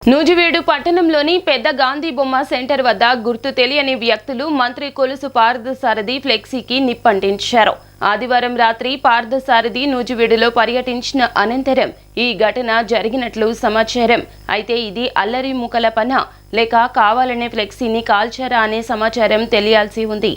నూజివీడు పట్టణంలోని పెద్ద గాంధీ బొమ్మ సెంటర్ వద్ద గుర్తు తెలియని వ్యక్తులు మంత్రి కొలుసు పార్థసారథి ఫ్లెక్సీకి నిప్పంటించారు. ఆదివారం రాత్రి పార్థసారథి నూజివీడులో పర్యటించిన అనంతరం ఈ ఘటన జరిగినట్లు సమాచారం. అయితే ఇది అల్లరి ముకల పనా లేక కావాలనే ఫ్లెక్సీని కాల్చారా అనే సమాచారం తెలియాల్సి ఉంది.